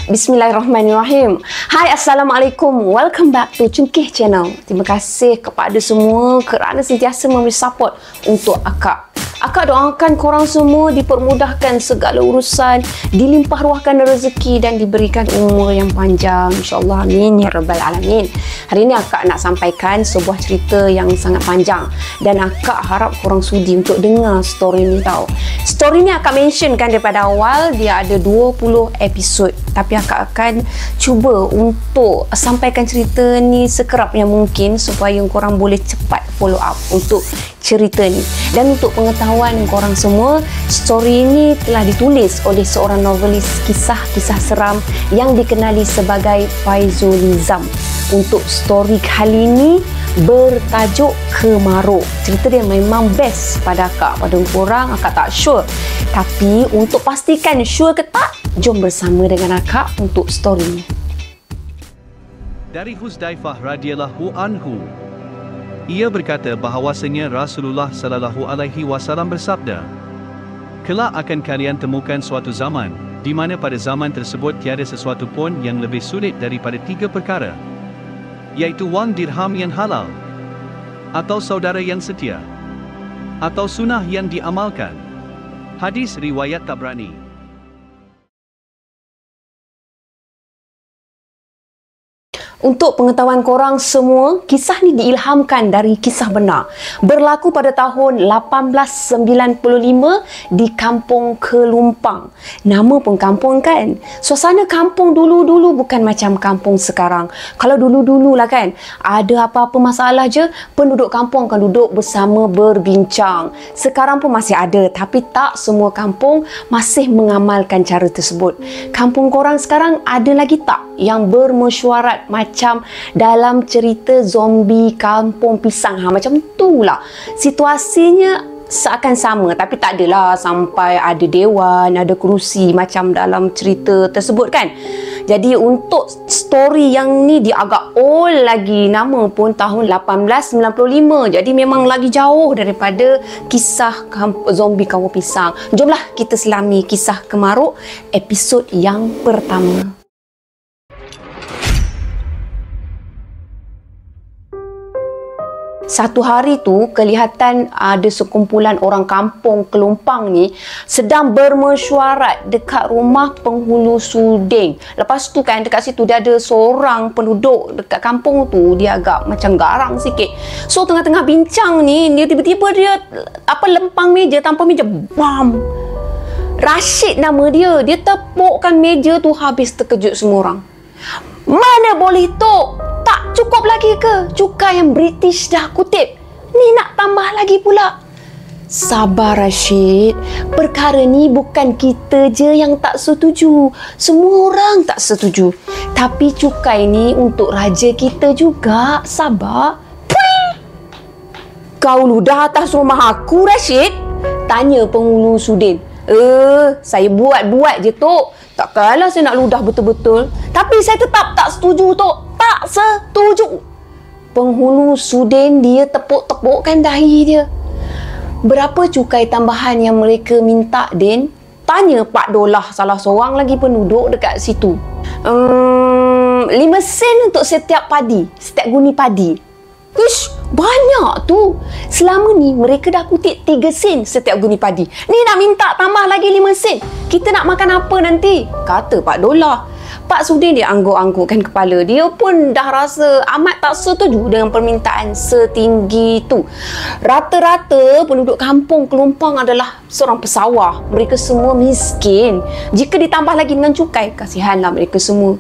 Bismillahirrahmanirrahim. Hai, Assalamualaikum. Welcome back to Cungkih Channel. Terima kasih kepada semua kerana sentiasa memberi support untuk Akak. Akak doakan korang semua dipermudahkan segala urusan, dilimpah ruahkan rezeki dan diberikan umur yang panjang. InsyaAllah, amin ya rabbal alamin. Hari ini Akak nak sampaikan sebuah cerita yang sangat panjang dan Akak harap korang sudi untuk dengar story ni tau. Story ni Akak mentionkan daripada awal, dia ada 20 episod. Tapi Akak akan cuba untuk sampaikan cerita ni sekerap yang mungkin supaya korang boleh cepat follow up untuk cerita ni. Dan untuk pengetahuan korang semua, story ini telah ditulis oleh seorang novelis kisah-kisah seram yang dikenali sebagai Faizul Nizam. Untuk story kali ini bertajuk Kemaruk. Cerita dia memang best pada Akak. Pada korang, Akak tak sure. Tapi untuk pastikan sure ke tak, jom bersama dengan Akak untuk story ni. Dari Huzdaifah radhiyallahu anhu, ia berkata bahawasanya Rasulullah sallallahu alaihi wasallam bersabda, "Kelak akan kalian temukan suatu zaman, di mana pada zaman tersebut tiada sesuatu pun yang lebih sulit daripada 3 perkara, iaitu wang dirham yang halal, atau saudara yang setia, atau sunnah yang diamalkan." Hadis riwayat Tabrani. Untuk pengetahuan korang semua, kisah ni diilhamkan dari kisah benar. Berlaku pada tahun 1895 di Kampung Kelumpang. Nama pun kampung kan? Suasana kampung dulu-dulu bukan macam kampung sekarang. Kalau dulu-dulu lah kan, ada apa-apa masalah je, penduduk kampung akan duduk bersama berbincang. Sekarang pun masih ada, tapi tak semua kampung masih mengamalkan cara tersebut. Kampung korang sekarang ada lagi tak yang bermesyuarat macam dalam cerita zombie kampung pisang? Macam tu lah situasinya, seakan sama, tapi tak adalah sampai ada dewan, ada kerusi macam dalam cerita tersebut kan. Jadi untuk story yang ni dia agak old lagi, nama pun tahun 1895. Jadi memang lagi jauh daripada kisah zombie kampung pisang. Jomlah kita selami kisah Kemaruk episod yang pertama. Satu hari tu, kelihatan ada sekumpulan orang kampung Kelumpang ni sedang bermesyuarat dekat rumah penghulu suding. Lepas tu kan, dekat situ dia ada seorang penduduk dekat kampung tu, dia agak macam garang sikit. So, tengah-tengah bincang ni, dia tiba-tiba dia lempang meja, tanpa meja, bam! Rashid nama dia. Dia tepukkan meja tu habis, terkejut semua orang. Mana boleh tok? Tak cukup lagi ke? Cukai yang British dah kutip. Ni nak tambah lagi pula. Sabar Rashid. Perkara ni bukan kita je yang tak setuju. Semua orang tak setuju. Tapi cukai ni untuk raja kita juga. Sabar. Puing! Kau ludah atas rumah aku, Rashid? Tanya penghulu sudin. Saya buat-buat je tok. Takkanlah saya nak ludah betul-betul. Tapi saya tetap tak setuju tok. Tak setuju. Penghulu sudin dia tepuk-tepukkan dahi dia. Berapa cukai tambahan yang mereka minta, Din? Tanya Pak Dolah, salah seorang lagi penduduk dekat situ. 5 sen untuk setiap padi, setiap guni padi. Ish, banyak tu. Selama ni mereka dah kutip 3 sen setiap guni padi. Ni nak minta tambah lagi 5 sen. Kita nak makan apa nanti? Kata Pak Dolah. Pak Sudin dia angguk-anggukkan kepala. Dia pun dah rasa amat tak setuju dengan permintaan setinggi tu. Rata-rata penduduk kampung Kelumpang adalah seorang pesawah. Mereka semua miskin. Jika ditambah lagi dengan cukai, kasihanlah mereka semua.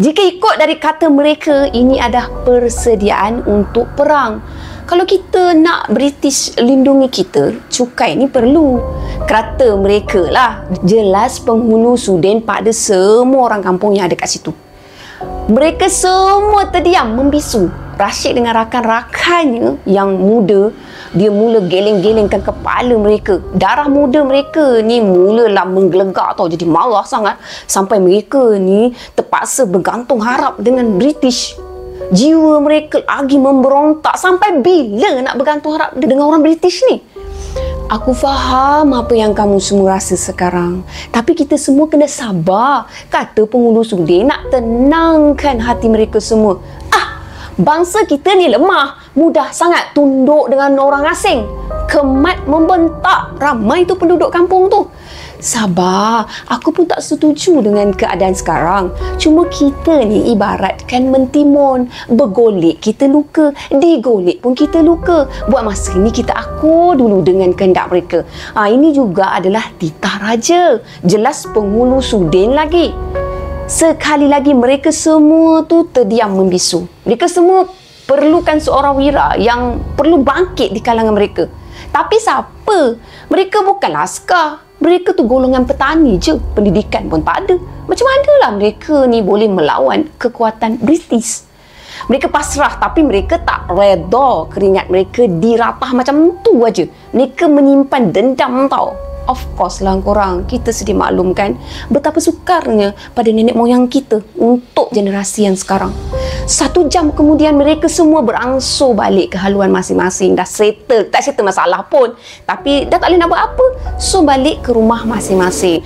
Jika ikut dari kata mereka, ini adalah persediaan untuk perang. Kalau kita nak British lindungi kita, cukai ni perlu. Kata mereka lah. Jelas penghulu sudin pada semua orang kampung yang ada kat situ. Mereka semua terdiam membisu. Rashid dengan rakan-rakannya yang muda, dia mula geleng-gelengkan kepala mereka. Darah muda mereka ni mulalah menggelegak tau. Jadi marah sangat. Sampai mereka ni terpaksa bergantung harap dengan British. Jiwa mereka lagi memberontak. Sampai bila nak bergantung harap dengan orang British ni? Aku faham apa yang kamu semua rasa sekarang. Tapi kita semua kena sabar. Kata penghulu sudi nak tenangkan hati mereka semua. Bangsa kita ni lemah. Mudah sangat tunduk dengan orang asing. Kemat membentak ramai tu penduduk kampung tu. Sabar, aku pun tak setuju dengan keadaan sekarang. Cuma kita ni ibaratkan mentimun. Bergolek kita luka, digolek pun kita luka. Buat masa ni kita akur dulu dengan kehendak mereka. Ini juga adalah titah raja. Jelas penghulu sudin lagi. Sekali lagi mereka semua tu terdiam membisu. Mereka semua perlukan seorang wira yang perlu bangkit di kalangan mereka. Tapi siapa? Mereka bukanlah askar. Mereka tu golongan petani je. Pendidikan pun tak ada. Macam manalah mereka ni boleh melawan kekuatan British? Mereka pasrah tapi mereka tak reda keringat mereka diratah macam tu aja. Mereka menyimpan dendam tau. Of course lah korang, kita sedia maklumkan betapa sukarnya pada nenek moyang kita untuk generasi yang sekarang. 1 jam kemudian mereka semua berangsur balik ke haluan masing-masing. Dah settle, tak settle masalah pun. Tapi dah tak boleh nak buat apa. So balik ke rumah masing-masing.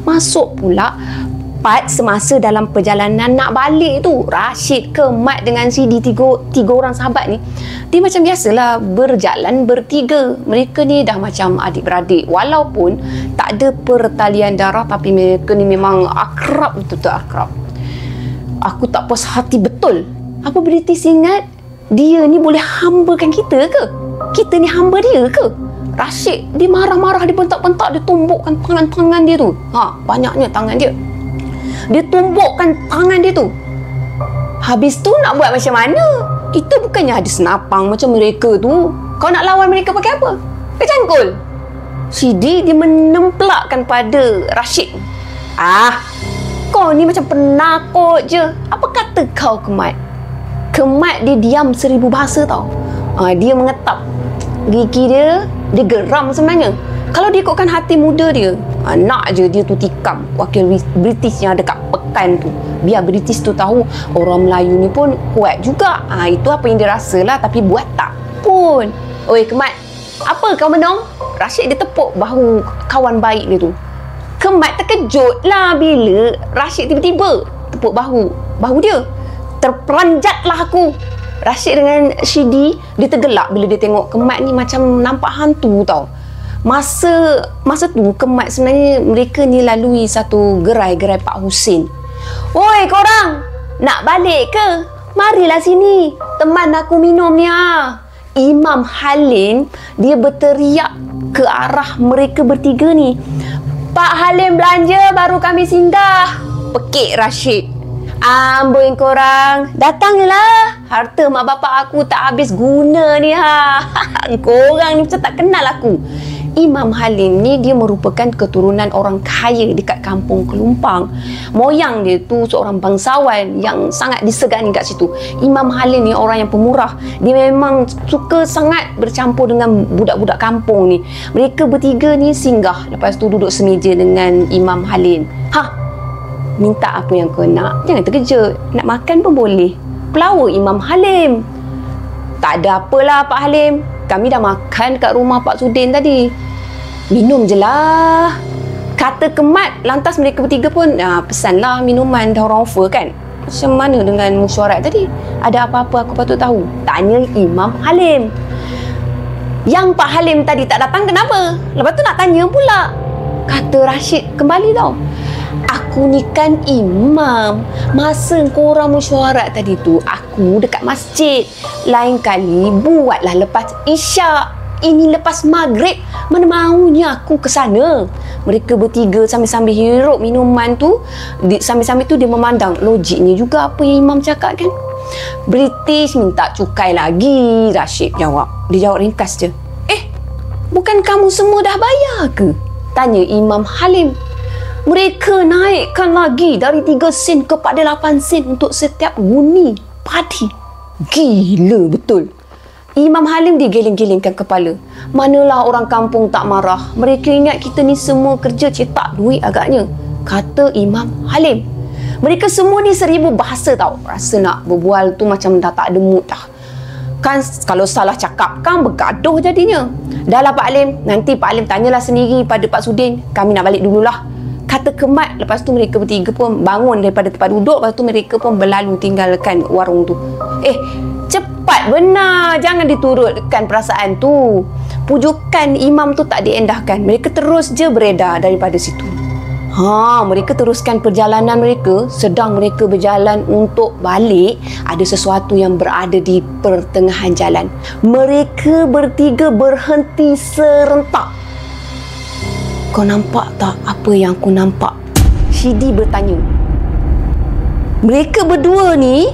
Masuk pula part semasa dalam perjalanan nak balik tu. Rashid, Kemat dengan Sidi, tiga orang sahabat ni, dia macam biasalah berjalan bertiga. Mereka ni dah macam adik-beradik. Walaupun tak ada pertalian darah, tapi mereka ni memang akrab, betul-betul akrab. Aku tak puas hati betul. Apa British ingat dia ni boleh hambakan kita ke? Kita ni hamba dia ke? Rashid, dia marah-marah, dia bentak-bentak, dia tumbukkan tangan-tangan dia tu. Banyaknya tangan dia. Dia tumbukkan tangan dia tu. Habis tu nak buat macam mana? Kita bukannya ada senapang macam mereka tu. Kau nak lawan mereka pakai apa? Pakai cangkul. Sidi dia menemplakkan pada Rashid. Kau ni macam penakut je. Apa kata kau, Kemat? Kemat dia diam 1000 bahasa tau. Dia mengetap gigi dia geram sebenarnya. Kalau dia ikutkan hati muda dia, nak je dia tu tikam wakil British yang ada kat Pekan tu. Biar British tu tahu orang Melayu ni pun kuat juga. Itu apa yang dia rasa lah, tapi buat tak pun. Oi Kemat, apa kau menong? Rashid dia tepuk bahu kawan baik dia tu. Kemat terkejut lah bila Rashid tiba-tiba tepuk bahu dia. Terperanjatlah aku. Rashid dengan Sidi dia tergelak bila dia tengok Kemat ni macam nampak hantu tau. Masa tu Kemat sebenarnya mereka ni lalui satu gerai Pak Husin. Oi korang, nak balik ke? Marilah sini, teman aku minum ni. Imam Halim dia berteriak ke arah mereka bertiga ni. Pak Halim belanja baru kami singgah. Pekik Rashid. Amboi korang, datanglah. Harta mak bapak aku tak habis guna ni. Korang ni macam tak kenal aku. Imam Halim ni dia merupakan keturunan orang kaya dekat kampung Kelumpang. Moyang dia tu seorang bangsawan yang sangat disegani kat situ. Imam Halim ni orang yang pemurah. Dia memang suka sangat bercampur dengan budak-budak kampung ni. Mereka bertiga ni singgah, lepas tu duduk semeja dengan Imam Halim. Minta apa yang kau nak. Jangan terkejut. Nak makan pun boleh. Pelawa Imam Halim. Tak ada apalah Pak Halim. Kami dah makan kat rumah Pak Sudin tadi. Minum je lah. Kata Kemat. Lantas mereka bertiga pun pesanlah minuman dah orang offer kan. Macam mana dengan mesyuarat tadi? Ada apa-apa aku patut tahu? Tanya Imam Halim. Yang Pak Halim tadi tak datang kenapa? Lepas tu nak tanya pula. Kata Rashid kembali tau. Aku ni kan imam. Masa korang mesyuarat tadi tu, aku dekat masjid. Lain kali buatlah lepas isyak. Ini lepas maghrib. Mana maunya aku ke sana. Mereka bertiga sambil-sambil hirup minuman tu. Sambil-sambil tu dia memandang. Logiknya juga apa yang imam cakap kan. British minta cukai lagi. Rashid jawab. Dia jawab ringkas je. Bukan kamu semua dah bayar ke? Tanya Imam Halim. Mereka naikkan lagi dari 3 sen kepada 8 sen untuk setiap guni padi. Gila betul. Imam Halim digeleng-gelengkan kepala. Manalah orang kampung tak marah. Mereka ingat kita ni semua kerja cetak duit agaknya. Kata Imam Halim. Mereka semua ni 1000 bahasa tau. Rasa nak berbual tu macam dah tak ada mood dah. Kan kalau salah cakap kan bergaduh jadinya. Dah lah Pak Alim, nanti Pak Alim tanyalah sendiri pada Pak Sudin. Kami nak balik dululah. Kata Kemat. Lepas tu mereka bertiga pun bangun daripada tempat duduk. Lepas tu mereka pun berlalu tinggalkan warung tu. Cepat benar. Jangan diturutkan perasaan tu. Pujukan imam tu tak diendahkan. Mereka terus je beredar daripada situ. Mereka teruskan perjalanan mereka. Sedang mereka berjalan untuk balik, ada sesuatu yang berada di pertengahan jalan. Mereka bertiga berhenti serentak. Kau nampak tak apa yang aku nampak? Shidi bertanya. Mereka berdua ni,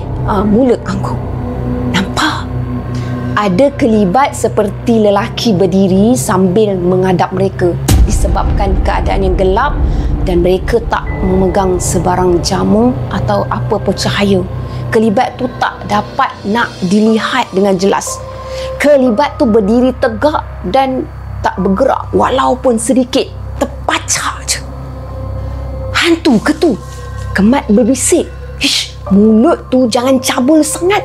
mulut angkuh. Nampak? Ada kelibat seperti lelaki berdiri sambil menghadap mereka. Disebabkan keadaan yang gelap dan mereka tak memegang sebarang jamu atau apa-apa cahaya. Kelibat tu tak dapat nak dilihat dengan jelas. Kelibat tu berdiri tegak dan tak bergerak walaupun sedikit. Terpacak je. Hantu ke tu? Kemat berbisik. Mulut tu jangan cabul sangat,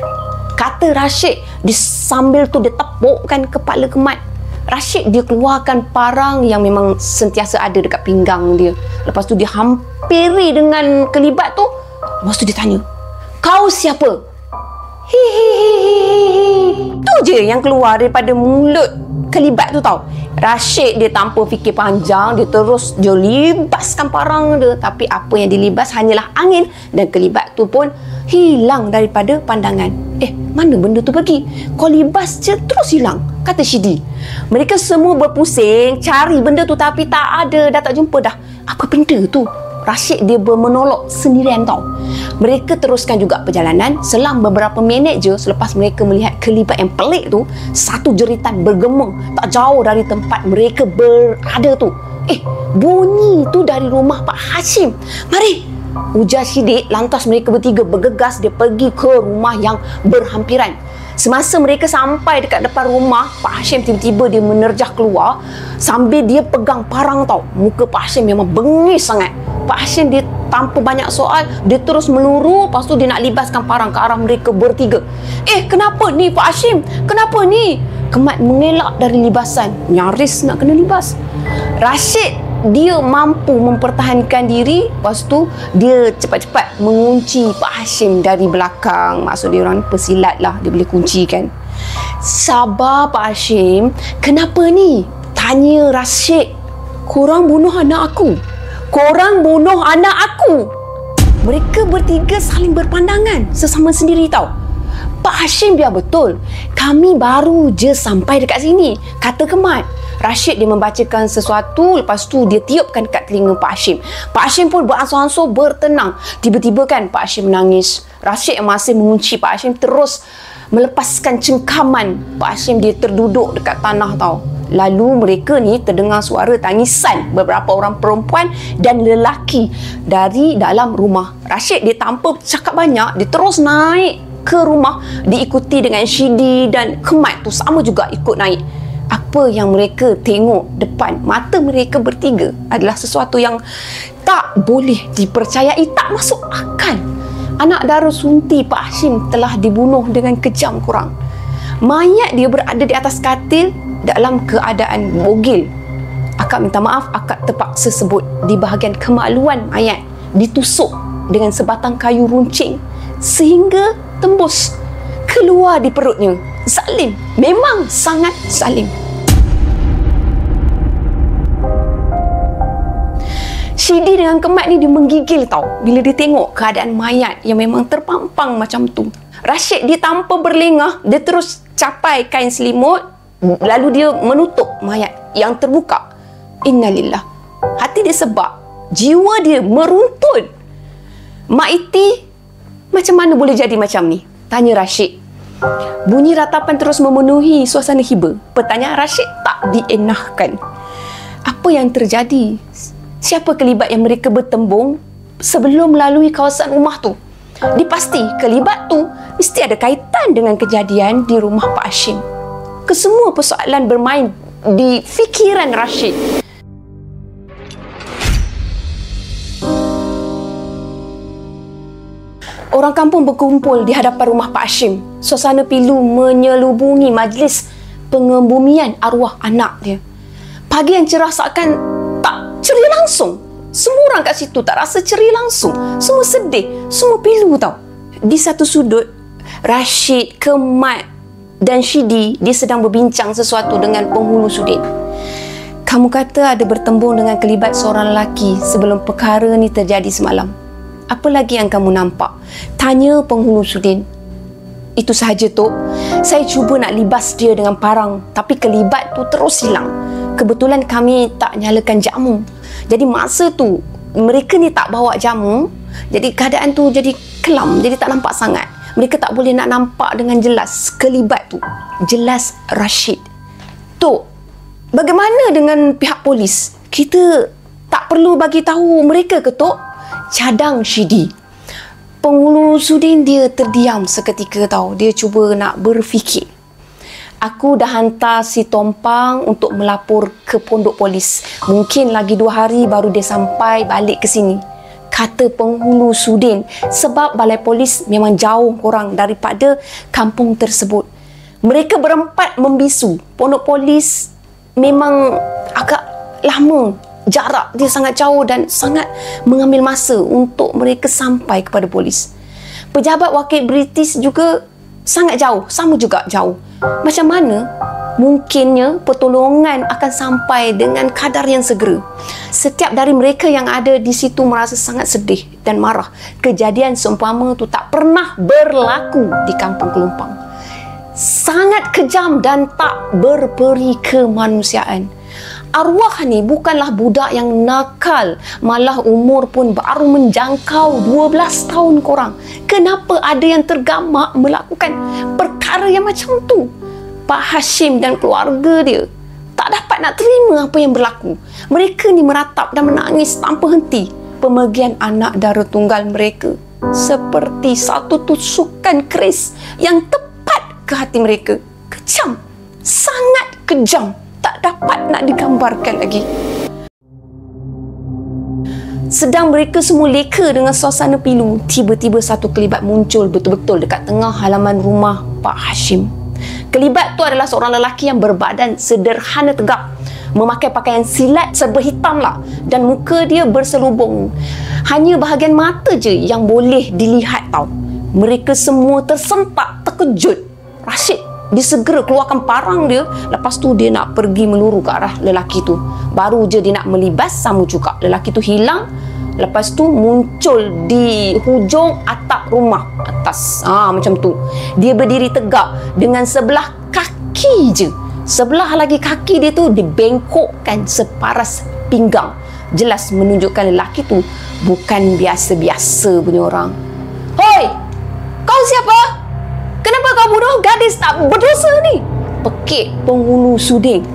kata Rashid. Sambil tu dia tepukkan kepala Kemat. Rashid dia keluarkan parang yang memang sentiasa ada dekat pinggang dia. Lepas tu dia hampiri dengan kelibat tu. Lepas tu dia tanya, kau siapa? Hihihihi. Tu je yang keluar daripada mulut kelibat tu tau. Rashid dia tanpa fikir panjang, dia terus dia libaskan parang dia. Tapi apa yang dilibas hanyalah angin dan kelibat tu pun hilang daripada pandangan. Mana benda tu pergi? Kau libas je terus hilang, kata Shidi. Mereka semua berpusing cari benda tu tapi tak ada, dah tak jumpa dah. Apa benda tu? Rashid dia bermenolok sendirian tau. Mereka teruskan juga perjalanan. Selang beberapa minit je selepas mereka melihat kelibat yang pelik tu, satu jeritan bergema tak jauh dari tempat mereka berada tu. Bunyi tu dari rumah Pak Hashim. Mari, ujar Shidi. Lantas mereka bertiga bergegas dia pergi ke rumah yang berhampiran. Semasa mereka sampai dekat depan rumah, Pak Hashim tiba-tiba dia menerjah keluar sambil dia pegang parang tau. Muka Pak Hashim memang bengis sangat. Pak Hashim dia tanpa banyak soal, dia terus meluru. Lepas tu dia nak libaskan parang ke arah mereka bertiga. Kenapa ni Pak Hashim? Kenapa ni? Kemat mengelak dari libasan. Nyaris nak kena libas. Rashid dia mampu mempertahankan diri. Lepas tu dia cepat-cepat mengunci Pak Hashim dari belakang. Maksud dia orang pesilat lah, dia boleh kuncikan. Sabar Pak Hashim, kenapa ni? Tanya Rashid. Korang bunuh anak aku. Korang bunuh anak aku. Mereka bertiga saling berpandangan sesama sendiri tau. Pak Hashim biar betul. Kami baru je sampai dekat sini, kata Kemat. Rashid dia membacakan sesuatu. Lepas tu dia tiupkan dekat telinga Pak Hashim. Pak Hashim pun beransur-ansur bertenang. Tiba-tiba kan Pak Hashim menangis. Rashid yang masih mengunci Pak Hashim terus melepaskan cengkaman. Pak Hashim dia terduduk dekat tanah tau. Lalu mereka ni terdengar suara tangisan beberapa orang perempuan dan lelaki dari dalam rumah. Rashid dia tanpa cakap banyak, dia terus naik ke rumah diikuti dengan Shidi dan Kemat tu sama juga ikut naik. Apa yang mereka tengok depan mata mereka bertiga adalah sesuatu yang tak boleh dipercayai, tak masuk akal. Anak dara sunti Pak Hashim telah dibunuh dengan kejam kurang. Mayat dia berada di atas katil dalam keadaan bogil. Akak minta maaf, akak terpaksa sebut di bahagian kemaluan mayat ditusuk dengan sebatang kayu runcing sehingga tembus keluar di perutnya. Zalim, memang sangat zalim. Shidi dengan Kemat ni dia menggigil tau bila dia tengok keadaan mayat yang memang terpampang macam tu. Rashid dia tanpa berlengah, dia terus capai kain selimut, lalu dia menutup mayat yang terbuka. Innalillah. Hati dia sebab, jiwa dia meruntun. Mak Iti macam mana boleh jadi macam ni? Tanya Rashid. Bunyi ratapan terus memenuhi suasana hiba. Pertanyaan Rashid tak dienahkan. Apa yang terjadi? Siapa kelibat yang mereka bertembung sebelum melalui kawasan rumah tu? Dipasti kelibat tu mesti ada kaitan dengan kejadian di rumah Pak Hashim. Kesemua persoalan bermain di fikiran Rashid. Orang kampung berkumpul di hadapan rumah Pak Hashim. Suasana pilu menyelubungi majlis pengebumian arwah anak dia. Pagi yang cerah seakan tak ceria langsung. Semua orang kat situ tak rasa ceria langsung. Semua sedih, semua pilu tau. Di satu sudut, Rashid, Kemat dan Shidi, dia sedang berbincang sesuatu dengan penghulu Sudin. Kamu kata ada bertembung dengan kelibat seorang lelaki sebelum perkara ni terjadi semalam. Apa lagi yang kamu nampak? Tanya penghulu Sudin. Itu sahaja, Tok. Saya cuba nak libas dia dengan parang, tapi kelibat tu terus hilang. Kebetulan kami tak nyalakan jamu. Jadi masa tu mereka ni tak bawa jamu, jadi keadaan tu jadi kelam, jadi tak nampak sangat. Mereka tak boleh nak nampak dengan jelas kelibat tu. Jelas Rashid. Tok, bagaimana dengan pihak polis? Kita tak perlu bagi tahu mereka ke, Tok? Cadang Shidi. Penghulu Sudin dia terdiam seketika tau. Dia cuba nak berfikir. Aku dah hantar si Tompang untuk melapor ke pondok polis. Mungkin lagi 2 hari baru dia sampai balik ke sini, kata penghulu Sudin. Sebab balai polis memang jauh korang daripada kampung tersebut. Mereka berempat membisu. Pondok polis memang agak lama, jarak dia sangat jauh dan sangat mengambil masa untuk mereka sampai kepada polis. Pejabat wakil British juga sangat jauh, sama juga jauh. Macam mana mungkinnya pertolongan akan sampai dengan kadar yang segera? Setiap dari mereka yang ada di situ merasa sangat sedih dan marah. Kejadian seumpama tu tak pernah berlaku di kampung Kelumpang. Sangat kejam dan tak berperi kemanusiaan. Arwah ni bukanlah budak yang nakal, malah umur pun baru menjangkau 12 tahun korang. Kenapa ada yang tergamak melakukan perkara yang macam tu? Pak Hashim dan keluarga dia tak dapat nak terima apa yang berlaku. Mereka ni meratap dan menangis tanpa henti. Pemergian anak dara tunggal mereka seperti satu tusukan keris yang tepat ke hati mereka. Kejam, sangat kejam. Tak dapat nak digambarkan lagi. Sedang mereka semua leka dengan suasana pilu, tiba-tiba satu kelibat muncul betul-betul dekat tengah halaman rumah Pak Hashim. Kelibat tu adalah seorang lelaki yang berbadan sederhana tegak, memakai pakaian silat serba hitam lah, dan muka dia berselubung. Hanya bahagian mata je yang boleh dilihat tau. Mereka semua tersentak, terkejut. Rashid dia segera keluarkan parang dia. Lepas tu dia nak pergi meluru ke arah lelaki tu. Baru je dia nak melibas, sama juga lelaki tu hilang. Lepas tu muncul di hujung atap rumah atas. Macam tu. Dia berdiri tegak dengan sebelah kaki je. Sebelah lagi kaki dia tu dibengkokkan separas pinggang. Jelas menunjukkan lelaki tu bukan biasa-biasa punya orang. Hoi! Kau siapa? Kenapa kau bunuh gadis tak berdosa ni? Pekik penghulu Sudin.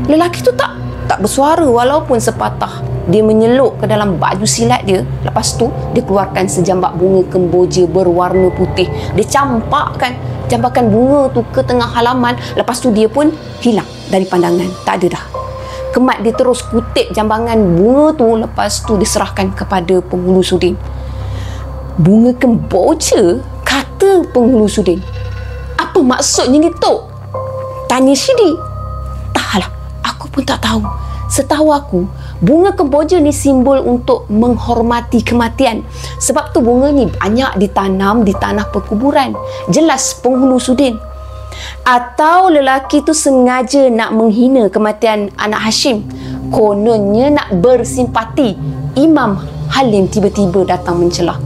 Lelaki tu tak bersuara walaupun sepatah. Dia menyeluk ke dalam baju silat dia. Lepas tu dia keluarkan sejambak bunga kemboja berwarna putih. Dia campakkan jambakan bunga tu ke tengah halaman. Lepas tu dia pun hilang dari pandangan. Tak ada dah. Kemat dia terus kutip jambangan bunga tu. Lepas tu diserahkan kepada penghulu Sudin. Bunga kemboja? Kata penghulu Sudin. Apa maksudnya ni, Tok? Tanya Shidi. Taklah, aku pun tak tahu. Setahu aku, bunga kemboja ni simbol untuk menghormati kematian. Sebab tu bunga ni banyak ditanam di tanah perkuburan. Jelas penghulu Sudin. Atau lelaki tu sengaja nak menghina kematian anak Hashim. Kononnya nak bersimpati. Imam Halim tiba-tiba datang mencelah.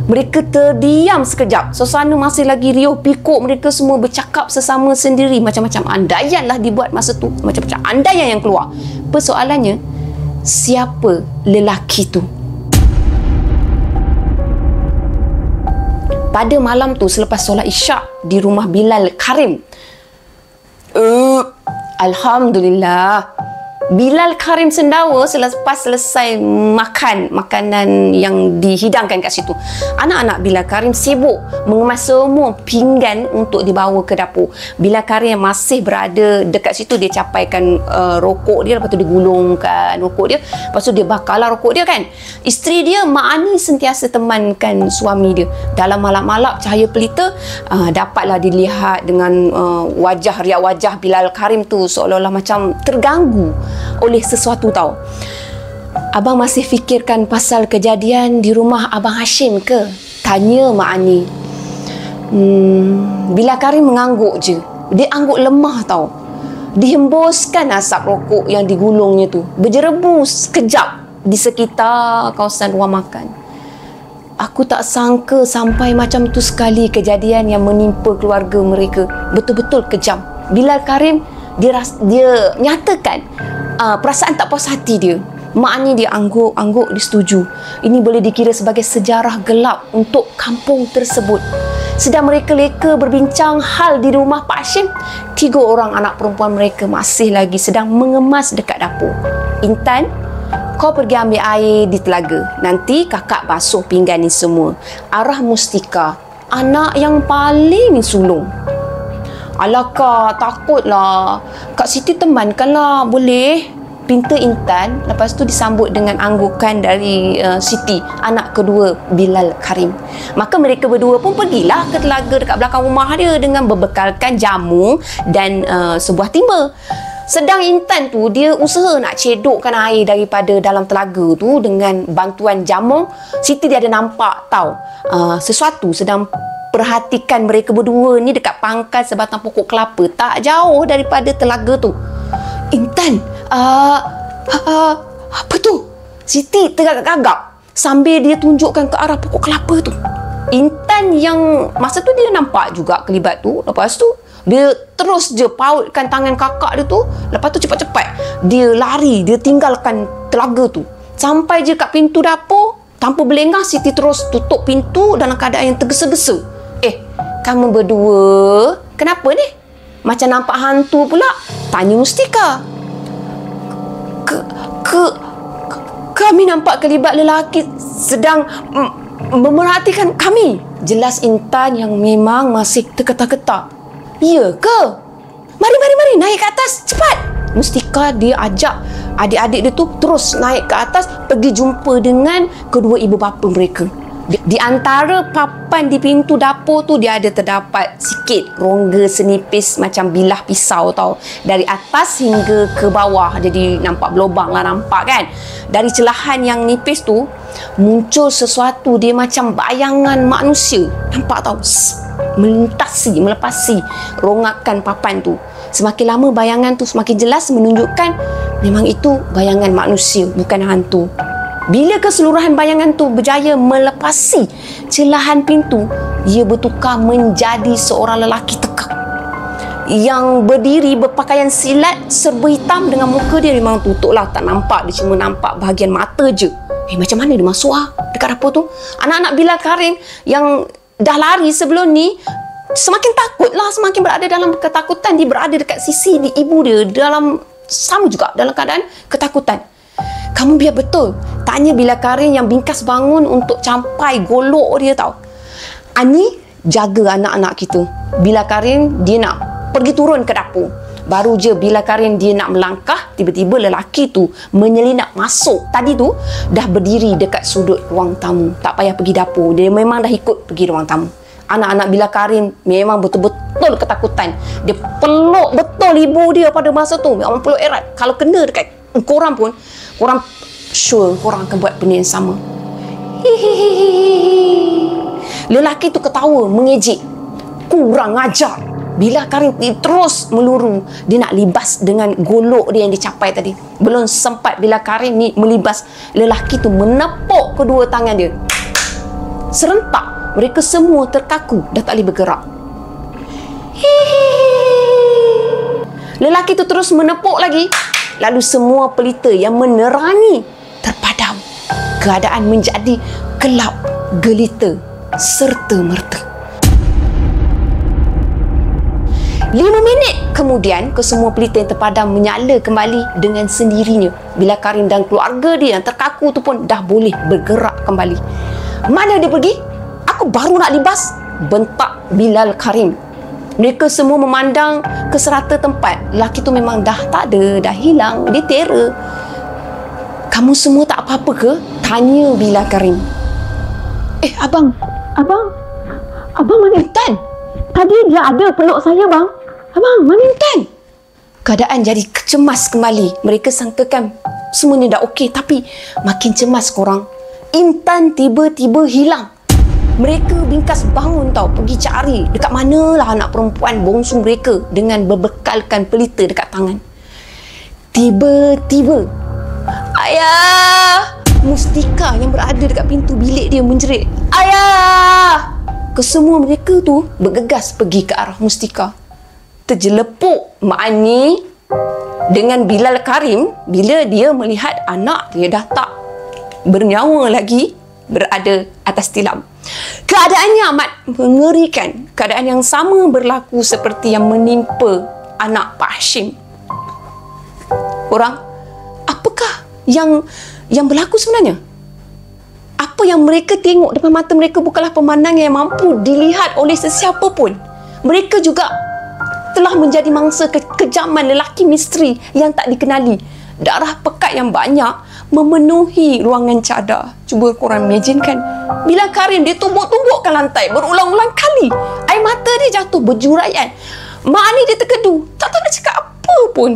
Mereka terdiam sekejap. Suasana masih lagi riuh pikuk. Mereka semua bercakap sesama sendiri. Macam-macam andaian lah dibuat masa tu. Macam-macam andaian yang keluar. Persoalannya, siapa lelaki tu? Pada malam tu selepas solat Isyak di rumah Bilal Karim. Alhamdulillah. Bilal Karim sendawa selepas selesai makan makanan yang dihidangkan kat situ. Anak-anak Bilal Karim sibuk mengemas semua pinggan untuk dibawa ke dapur. Bilal Karim masih berada dekat situ, dia capaikan rokok dia, lepas tu dia gulungkan rokok dia, lepas tu dia bakarlah rokok dia kan. Isteri dia, Mak Ani, sentiasa temankan suami dia. Dalam malam-malam cahaya pelita, dapatlah dilihat dengan riak wajah Bilal Karim tu seolah-olah macam terganggu oleh sesuatu tau. Abang masih fikirkan pasal kejadian di rumah Abang Hashim ke? Tanya Mak Ani. Bilal Karim mengangguk je. Dia angguk lemah tau. Dihembuskan asap rokok yang digulungnya tu berjerebu sekejap di sekitar kawasan ruang makan. Aku tak sangka sampai macam tu sekali kejadian yang menimpa keluarga mereka. Betul-betul kejam. Bilal Karim dia nyatakan perasaan tak puas hati dia. Mak Ani dia angguk-angguk, dia setuju. Ini boleh dikira sebagai sejarah gelap untuk kampung tersebut. Sedang mereka leka berbincang hal di rumah Pak Hashim, 3 orang anak perempuan mereka masih lagi sedang mengemas dekat dapur. Intan, kau pergi ambil air di telaga. Nanti kakak basuh pinggan ni semua. Arah Mustika, anak yang paling sulung. Alah Kak, takutlah. Kak Siti temankanlah, boleh? Pinta Intan. Lepas tu disambut dengan anggukan dari Siti, anak kedua Bilal Karim. Maka mereka berdua pun pergilah ke telaga dekat belakang rumah dia dengan berbekalkan jamu dan sebuah timba. Sedang Intan tu, dia usaha nak cedokkan air daripada dalam telaga tu dengan bantuan jamu. Siti dia ada nampak tahu sesuatu sedang perhatikan mereka berdua ni dekat pangkal sebatang pokok kelapa tak jauh daripada telaga tu. Intan, apa tu? Siti tergagap-gagap sambil dia tunjukkan ke arah pokok kelapa tu. Intan yang masa tu dia nampak juga kelibat tu. Lepas tu dia terus je pautkan tangan kakak dia tu. Lepas tu cepat-cepat dia lari, dia tinggalkan telaga tu. Sampai je kat pintu dapur, tanpa berlengah Siti terus tutup pintu dalam keadaan yang tergesa-gesa. Kamu berdua kenapa ni? Macam nampak hantu pula, tanya Mustika. Kami nampak kelibat lelaki sedang memerhatikan kami. Jelas Intan yang memang masih terketar-ketar. Ya ke? Mari naik ke atas, cepat. Mustika dia ajak adik-adik dia tu terus naik ke atas, pergi jumpa dengan kedua ibu bapa mereka. Di antara papan di pintu dapur tu, dia ada terdapat sikit rongga senipis macam bilah pisau tau. Dari atas hingga ke bawah, jadi nampak berlubang lah, nampak kan? Dari celahan yang nipis tu muncul sesuatu, dia macam bayangan manusia. Nampak tau? Melepasi rongakan papan tu. Semakin lama bayangan tu semakin jelas menunjukkan memang itu bayangan manusia, bukan hantu. Bila keseluruhan bayangan tu berjaya melepasi celahan pintu, ia bertukar menjadi seorang lelaki tekak yang berdiri berpakaian silat serba hitam dengan muka dia memang tutup lah, tak nampak, dia cuma nampak bahagian mata je. Macam mana dia masuk dekat dapur tu? Anak-anak Bilal Karim yang dah lari sebelum ni semakin takut lah, semakin berada dalam ketakutan. Dia berada dekat sisi di ibu dia sama juga dalam keadaan ketakutan. Kamu biar betul? Tanya Bilal Karim yang bingkas bangun untuk campai golok dia tau. Ani, jaga anak-anak kita. Bilal Karim dia nak pergi turun ke dapur. Baru je Bilal Karim dia nak melangkah, tiba-tiba lelaki tu menyelinap masuk. Tadi tu dah berdiri dekat sudut ruang tamu. Tak payah pergi dapur, dia memang dah ikut pergi ruang tamu. Anak-anak Bilal Karim memang betul-betul ketakutan. Dia peluk betul ibu dia pada masa tu. Orang peluk erat. Kalau kena dekat korang pun, korang sure korang akan buat benda yang sama. Lelaki tu ketawa mengejek. Kurang ajar. Bilal Karim terus meluru. Dia nak libas dengan golok dia yang dicapai tadi. Belum sempat Bilal Karim ni melibas, lelaki tu menepuk kedua tangan dia. Serentak mereka semua terkaku, dah tak boleh bergerak. Lelaki tu terus menepuk lagi. Lalu semua pelita yang menerangi terpadam. Keadaan menjadi gelap gelita serta merta. 5 minit kemudian, kesemua pelita yang terpadam menyala kembali dengan sendirinya. Bila Karim dan keluarga dia yang terkaku tu pun dah boleh bergerak kembali. Mana dia pergi? Aku baru nak libas, bentak Bilal Karim. Mereka semua memandang ke serata tempat. Lelaki tu memang dah tak ada, dah hilang, dia terror. Kamu semua tak apa-apa ke? Tanya Bilal Karim. Abang mana Intan? Tadi dia ada peluk saya bang. Abang, mana Intan? Keadaan jadi cemas kembali. Mereka sangkakan semuanya dah okey, tapi makin cemas korang. Intan tiba-tiba hilang. Mereka bingkas bangun tau, pergi cari dekat manalah anak perempuan bongsu mereka dengan berbekalkan pelita dekat tangan. Tiba-tiba, ayah! Mustika yang berada dekat pintu bilik dia menjerit, ayah! Kesemua mereka tu bergegas pergi ke arah Mustika. Terjelepuk Mak Ani dengan Bilal Karim bila dia melihat anak dia dah tak bernyawa lagi berada atas tilam. Keadaannya amat mengerikan. Keadaan yang sama berlaku seperti yang menimpa anak Pak Hashim. Orang, apakah yang berlaku sebenarnya? Apa yang mereka tengok depan mata mereka bukanlah pemandangan yang mampu dilihat oleh sesiapa pun. Mereka juga telah menjadi mangsa kekejaman lelaki misteri yang tak dikenali. Darah pekat yang banyak memenuhi ruangan cadar. Cuba korang imaginekan, Bilal Karim dia tumbuk-tumbukkan lantai berulang-ulang kali. Air mata dia jatuh berjuraian. Mak Ani dia terkedu, tak tahu nak cakap apa pun.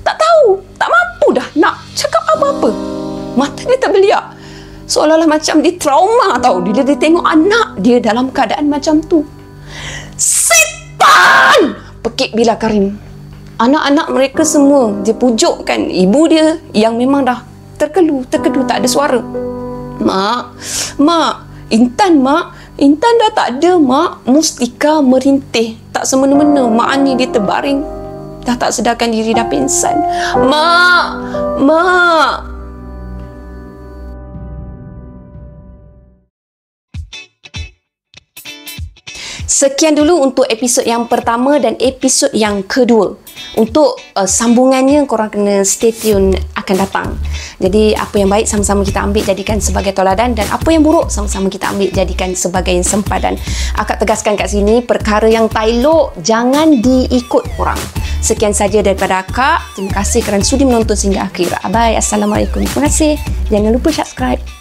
Tak tahu, tak mampu dah nak cakap apa-apa. Mata dia terbeliak, seolah-olah macam dia trauma tau bila dia tengok anak dia dalam keadaan macam tu. Setan! Pekik Bilal Karim. Anak-anak mereka semua dia pujukkan ibu dia yang memang dah terkedu tak ada suara. Mak, Intan dah tak ada mak. Mustika merintih tak semena-mena. Mak Ani dia terbaring, dah tak sedarkan diri, dah pingsan. Mak. Sekian dulu untuk episod yang pertama dan episod yang kedua. Untuk sambungannya korang kena stay tune akan datang. Jadi apa yang baik sama-sama kita ambil jadikan sebagai toladan, dan apa yang buruk sama-sama kita ambil jadikan sebagai sempadan. Akak tegaskan kat sini, perkara yang tak elok jangan diikut orang. Sekian saja daripada akak. Terima kasih kerana sudi menonton sehingga akhir. Bye. Assalamualaikum. Terima kasih. Jangan lupa subscribe.